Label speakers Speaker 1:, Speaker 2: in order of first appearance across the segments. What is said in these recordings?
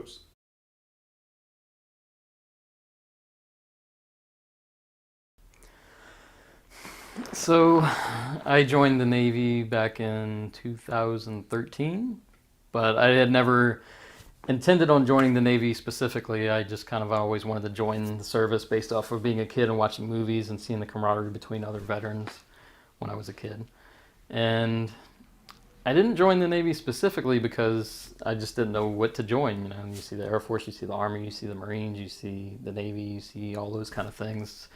Speaker 1: Whoops.
Speaker 2: So, I joined the Navy back in 2013, but I had never intended on joining the Navy specifically. I just kind of always wanted to join the service based off of being a kid and watching movies and seeing the camaraderie between other veterans when I was a kid. And I didn't join the Navy specifically because I just didn't know what to join. You know, you see the Air Force, you see the Army, you see the Marines, you see the Navy, you see all those kind of things.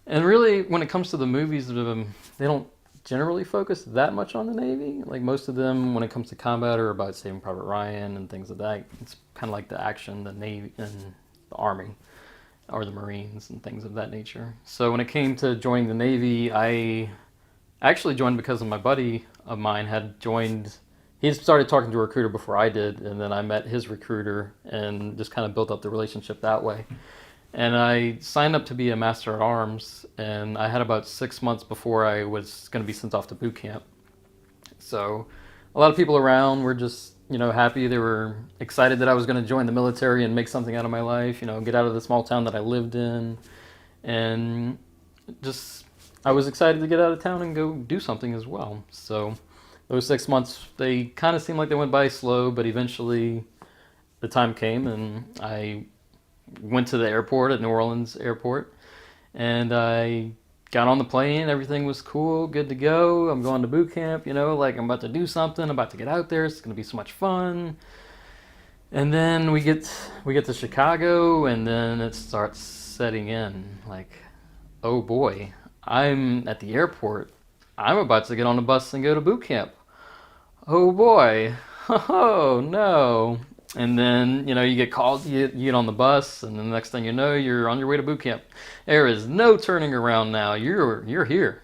Speaker 2: And really, when it comes to the movies, they don't generally focus that much on the Navy. Like most of them, when it comes to combat, are about Saving Private Ryan and things like that. It's kind of like the action, the Navy, and the Army, or the Marines, and things of that nature. So when it came to joining the Navy, I actually joined because of my buddy of mine had joined. He had started talking to a recruiter before I did, and then I met his recruiter and just kind of built up the relationship that way. And I signed up to be a master at arms, and I had about 6 months before I was going to be sent off to boot camp. So a lot of people around were just, happy. They were excited that I was going to join the military and make something out of my life, get out of the small town that I lived in. And just, I was excited to get out of town and go do something as well. So those 6 months, they kind of seemed like they went by slow, but eventually the time came and I went to the airport at New Orleans Airport, and I got on the plane. Everything was cool, good to go. I'm going to boot camp, like I'm about to do something. I'm about to get out there. It's going to be so much fun. And then we get to Chicago, and then it starts setting in. Like, oh boy, I'm at the airport. I'm about to get on the bus and go to boot camp. Oh boy, oh no. And then, you get called, you get on the bus, and the next thing you know, you're on your way to boot camp. There is no turning around now. You're here.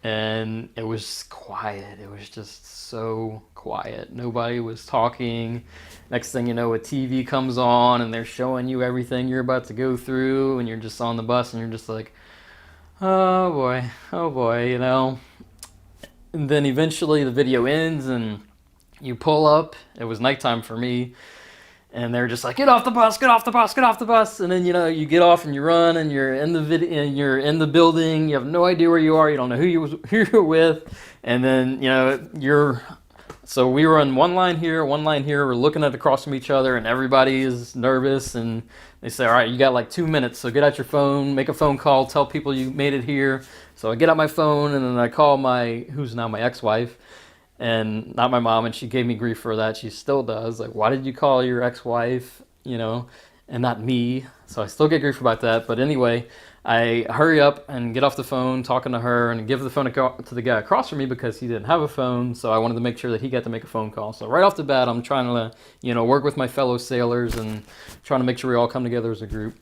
Speaker 2: And it was quiet. It was just so quiet. Nobody was talking. Next thing you know, a TV comes on, and they're showing you everything you're about to go through, and you're just on the bus, and you're just like, oh boy, And then eventually the video ends, and you pull up. It was nighttime for me, and they're just like, "Get off the bus! Get off the bus! Get off the bus!" And then you get off and you run, and you're in the and you're in the building. You have no idea where you are. You don't know who you're with, and then you're. So we were on one line here, one line here. We're looking at across from each other, and everybody is nervous. And they say, "All right, you got like 2 minutes. So get out your phone, make a phone call, tell people you made it here." So I get out my phone, and then I call who's now my ex-wife, and not my mom, and she gave me grief for that. She still does. Like, why did you call your ex-wife, and not me? So I still get grief about that. But anyway, I hurry up and get off the phone talking to her and give the phone to the guy across from me because he didn't have a phone. So I wanted to make sure that he got to make a phone call. So right off the bat, I'm trying to, work with my fellow sailors and trying to make sure we all come together as a group.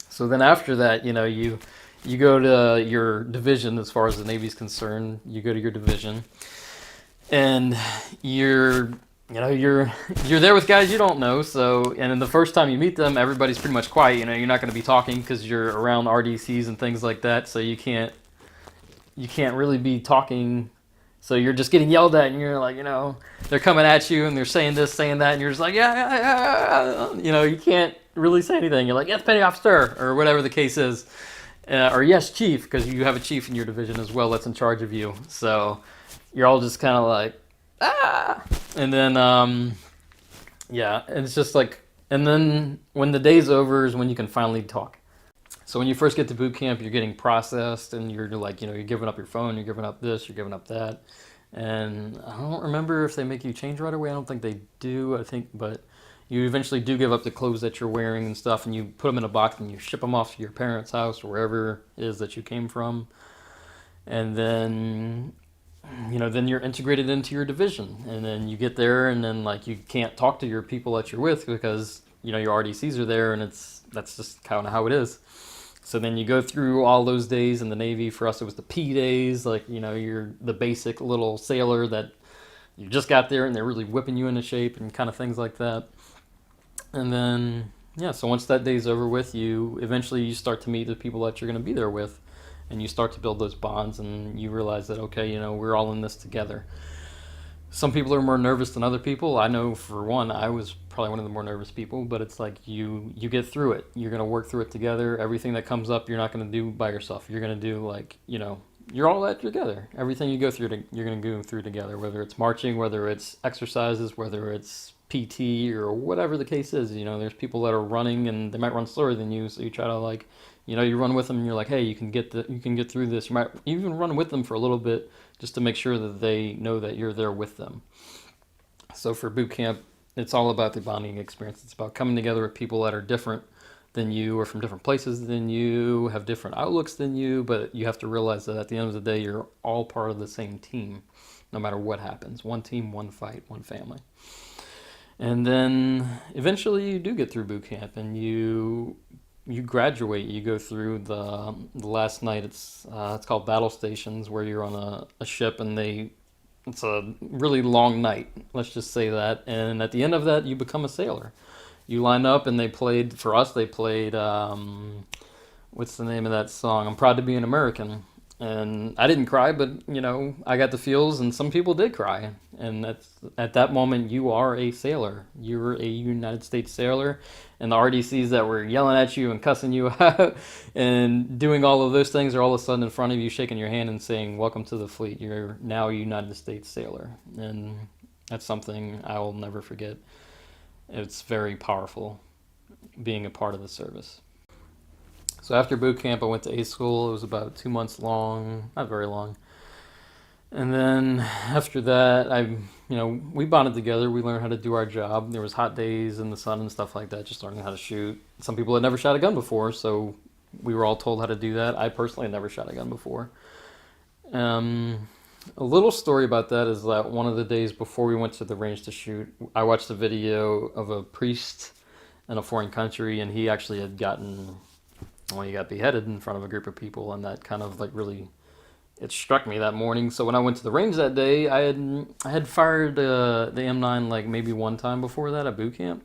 Speaker 2: So then after that, you go to your division as far as the Navy's concerned. You go to your division, and you're there with guys you don't know. So, and then the first time you meet them, everybody's pretty much quiet. You're not going to be talking because you're around RDCs and things like that. So you can't really be talking. So you're just getting yelled at, and you're like, they're coming at you and they're saying this, saying that, and you're just like, yeah. You can't really say anything. You're like, yes, petty officer, or whatever the case is, or yes, chief, because you have a chief in your division as well that's in charge of you. So you're all just kind of like, ah. And then, yeah, it's just like, and then when the day's over is when you can finally talk. So when you first get to boot camp, you're getting processed, and you're like, you're giving up your phone, you're giving up this, you're giving up that. And I don't remember if they make you change right away. I don't think they do, but you eventually do give up the clothes that you're wearing and stuff, and you put them in a box and you ship them off to your parents' house or wherever it is that you came from. And then then you're integrated into your division, and then you get there, and then like you can't talk to your people that you're with because your RDCs are there, and that's just kind of how it is. So then you go through all those days in the Navy. For us, it was the P days, like you're the basic little sailor that you just got there, and they're really whipping you into shape and kind of things like that. And then so once that day's over with, eventually you start to meet the people that you're going to be there with. And you start to build those bonds, and you realize that, okay, we're all in this together. Some people are more nervous than other people. I know for one, I was probably one of the more nervous people, but it's like you get through it. You're going to work through it together. Everything that comes up, you're not going to do by yourself. You're going to do like, you're all that together. Everything you go through, you're going to go through together, whether it's marching, whether it's exercises, whether it's PT or whatever the case is. There's people that are running and they might run slower than you, so you try to like, you run with them and you're like, hey, you can get through this. You might even run with them for a little bit just to make sure that they know that you're there with them. So for boot camp, it's all about the bonding experience. It's about coming together with people that are different than you or from different places than you, have different outlooks than you, but you have to realize that at the end of the day, you're all part of the same team, no matter what happens. One team, one fight, one family. And then eventually you do get through boot camp and you graduate. You go through the last night. It's called battle stations, where you're on a ship and it's a really long night. Let's just say that. And at the end of that, you become a sailor. You line up and for us, they played, what's the name of that song? I'm Proud to Be an American. And I didn't cry, but I got the feels, and some people did cry. And at that moment, you are a sailor. You're a United States sailor, and the RDCs that were yelling at you and cussing you out and doing all of those things are all of a sudden in front of you, shaking your hand and saying, "Welcome to the fleet. You're now a United States sailor." And that's something I will never forget. It's very powerful being a part of the service. So after boot camp, I went to A school. It was about 2 months long, not very long. And then after that, we bonded together. We learned how to do our job. There was hot days in the sun and stuff like that, just learning how to shoot. Some people had never shot a gun before, so we were all told how to do that. I personally had never shot a gun before. A little story about that is that one of the days before we went to the range to shoot, I watched a video of a priest in a foreign country, and he actually had he got beheaded in front of a group of people, and that kind of like really, it struck me that morning. So when I went to the range that day, I had fired the M9 like maybe one time before that at boot camp.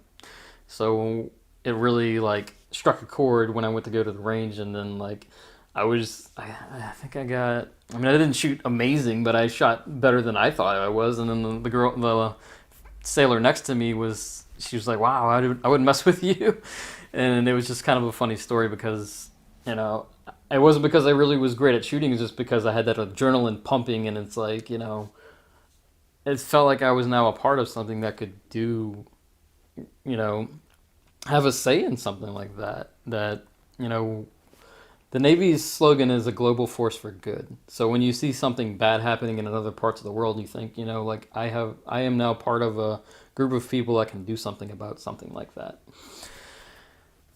Speaker 2: So it really like struck a chord when I went to go to the range, and then like I think I didn't shoot amazing, but I shot better than I thought I was. And then the sailor next to me she was like, "Wow, I wouldn't mess with you." And it was just kind of a funny story because, it wasn't because I really was great at shooting. It's just because I had that adrenaline pumping, and it's like, it felt like I was now a part of something that could do, have a say in something like that. The Navy's slogan is a global force for good. So when you see something bad happening in other parts of the world, you think, like I am now part of a group of people that can do something about something like that.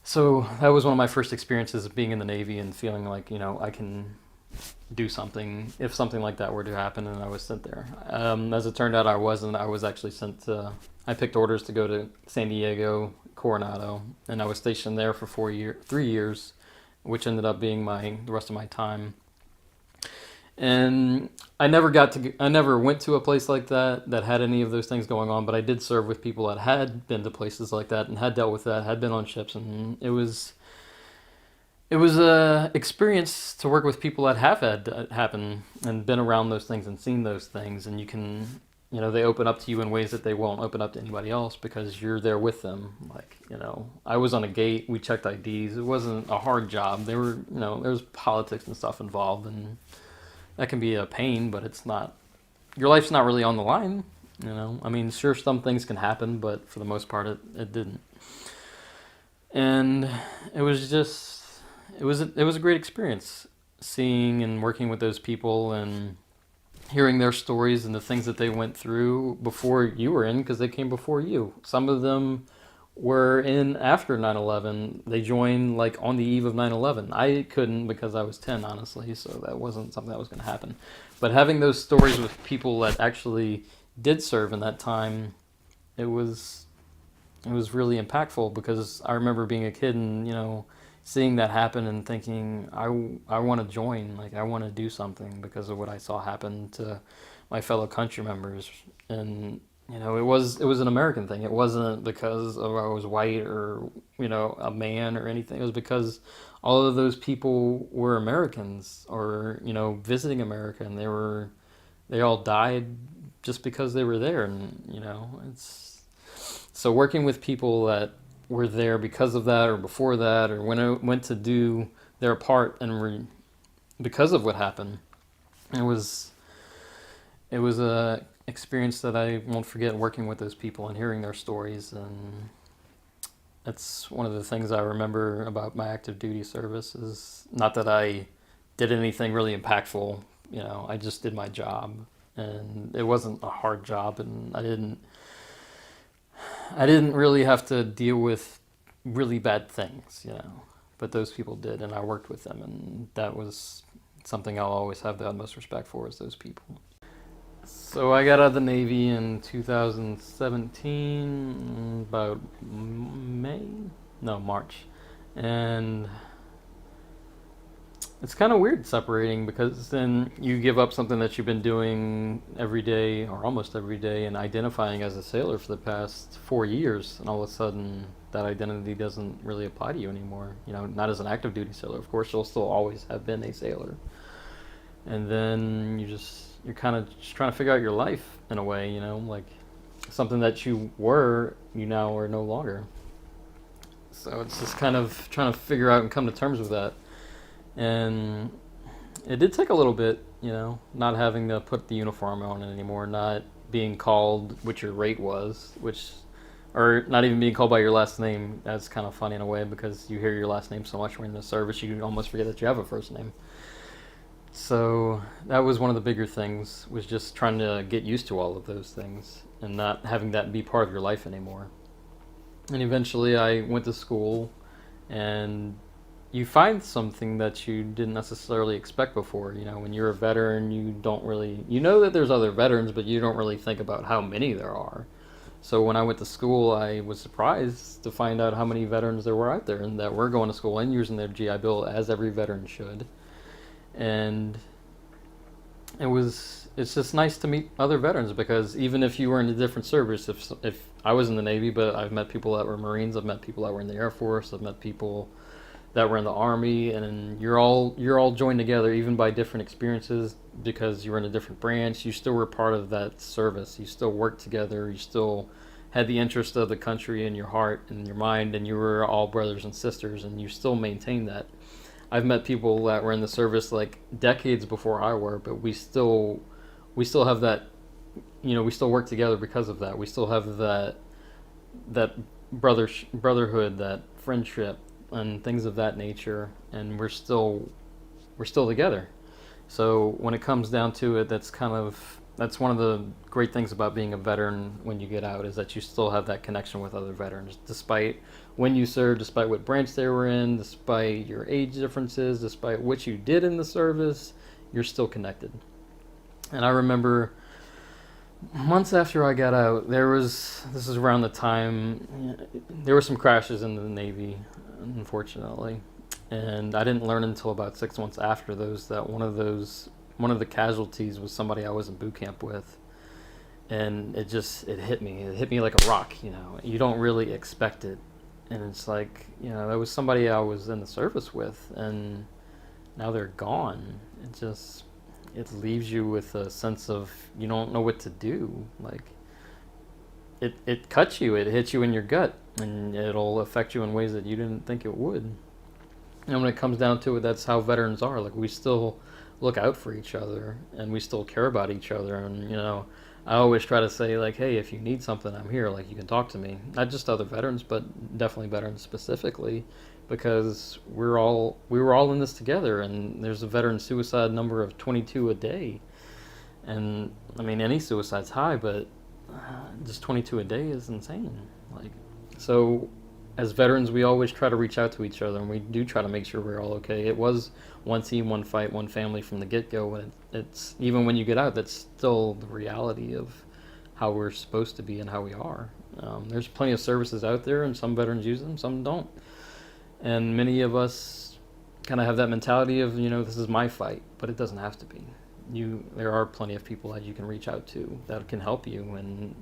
Speaker 2: So that was one of my first experiences of being in the Navy and feeling like, I can do something if something like that were to happen, and I was sent there. As it turned out, I wasn't. I was actually I picked orders to go to San Diego, Coronado, and I was stationed there for 3 years, which ended up being the rest of my time. And I never went to a place like that had any of those things going on, but I did serve with people that had been to places like that and had dealt with that, had been on ships, and it was a experience to work with people that have had that happen and been around those things and seen those things, and you can, they open up to you in ways that they won't open up to anybody else because you're there with them. Like, I was on a gate, we checked IDs. It wasn't a hard job. There was politics and stuff involved, and that can be a pain, but it's not, your life's not really on the line, Sure, some things can happen, but for the most part, it didn't. And it was a great experience seeing and working with those people and hearing their stories and the things that they went through before you were in, because they came before you. Some of them were in after 9/11. They joined like on the eve of 9/11. I couldn't because I was 10, honestly, so that wasn't something that was going to happen. But having those stories with people that actually did serve in that time, it was really impactful, because I remember being a kid and seeing that happen and thinking, I want to join, like I want to do something because of what I saw happen to my fellow country members. And it was an American thing. It wasn't because I was white or a man or anything. It was because all of those people were Americans or visiting America, and they all died just because they were there. And it's so working with people that were there because of that or before that, or went to do their part and because of what happened. It was a experience that I won't forget, working with those people and hearing their stories. And that's one of the things I remember about my active duty service, is not that I did anything really impactful. I just did my job, and it wasn't a hard job, and I didn't really have to deal with really bad things, but those people did, and I worked with them, and that was something I'll always have the utmost respect for, is those people. So I got out of the Navy in 2017, about March. And it's kind of weird separating, because then you give up something that you've been doing every day, or almost every day, and identifying as a sailor for the past 4 years, and all of a sudden that identity doesn't really apply to you anymore. Not as an active duty sailor. Of course, you'll still always have been a sailor. And then you're kind of just trying to figure out your life in a way, like something that you now are no longer. So it's just kind of trying to figure out and come to terms with that. And it did take a little bit, not having to put the uniform on anymore, not being called what your rate was, or not even being called by your last name. That's kind of funny in a way, because you hear your last name so much when you're in the service, you almost forget that you have a first name. So that was one of the bigger things, was just trying to get used to all of those things and not having that be part of your life anymore. And eventually I went to school, and you find something that you didn't necessarily expect before. When you're a veteran, you don't really, that there's other veterans, but you don't really think about how many there are. So when I went to school, I was surprised to find out how many veterans there were out there, and that were going to school and using their GI Bill, as every veteran should. And it's just nice to meet other veterans, because even if you were in a different service, if I was in the Navy, but I've met people that were Marines, I've met people that were in the Air Force, I've met people that were in the Army, and you're all joined together, even by different experiences, because you were in a different branch. You still were part of that service. You still worked together. You still had the interest of the country in your heart and your mind, and you were all brothers and sisters, and you still maintain that. I've met people that were in the service like decades before I were, but we still have that, we still work together because of that. We still have that brotherhood, that friendship, and things of that nature, and we're still together. So when it comes down to it, that's one of the great things about being a veteran when you get out, is that you still have that connection with other veterans, despite when you served, despite what branch they were in, despite your age differences, despite what you did in the service, you're still connected. And I remember months after I got out, this is around the time, there were some crashes in the Navy, unfortunately. And I didn't learn until about 6 months after those that one of the casualties was somebody I was in boot camp with. And it hit me. It hit me like a rock, You don't really expect it. And it's like, that was somebody I was in the service with, and now they're gone. It leaves you with a sense of, you don't know what to do. Like, it cuts you, it hits you in your gut, and it'll affect you in ways that you didn't think it would. And when it comes down to it, that's how veterans are. Like, we still look out for each other, and we still care about each other. And, I always try to say, like, hey, if you need something, I'm here. Like, you can talk to me. Not just other veterans, but definitely veterans specifically, because we were all in this together. And there's a veteran suicide number of 22 a day. And, I mean, any suicide's high, but just 22 a day is insane. Like, so as veterans, we always try to reach out to each other, and we do try to make sure we're all okay. It was one team, one fight, one family from the get-go, and it's even when you get out, that's still the reality of how we're supposed to be and how we are. There's plenty of services out there, and some veterans use them, some don't. And many of us kind of have that mentality of, this is my fight, but it doesn't have to be. There are plenty of people that you can reach out to that can help you, and,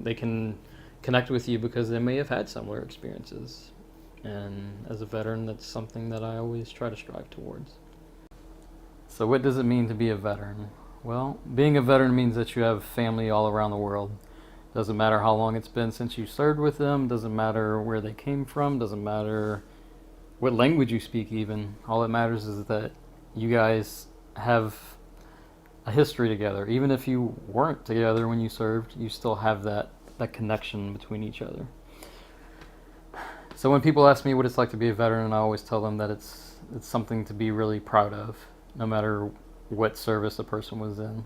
Speaker 2: they can connect with you because they may have had similar experiences. And as a veteran, that's something that I always try to strive towards. So what does it mean to be a veteran? Well, being a veteran means that you have family all around the world. Doesn't matter how long it's been since you served with them, doesn't matter where they came from, doesn't matter what language you speak even. All that matters is that you guys have a history together. Even if you weren't together when you served, you still have that connection between each other. So when people ask me what it's like to be a veteran, I always tell them that it's something to be really proud of, no matter what service a person was in.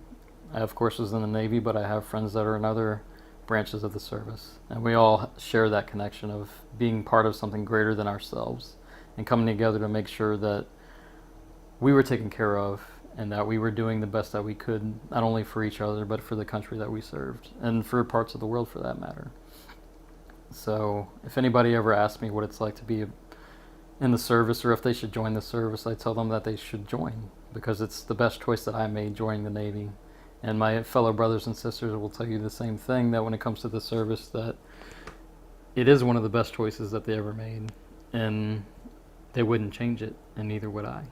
Speaker 2: I, of course, was in the Navy, but I have friends that are in other branches of the service. And we all share that connection of being part of something greater than ourselves and coming together to make sure that we were taken care of and that we were doing the best that we could, not only for each other, but for the country that we served and for parts of the world for that matter. So if anybody ever asks me what it's like to be in the service or if they should join the service, I tell them that they should join because it's the best choice that I made joining the Navy. And my fellow brothers and sisters will tell you the same thing, that when it comes to the service, that it is one of the best choices that they ever made, and they wouldn't change it, and neither would I.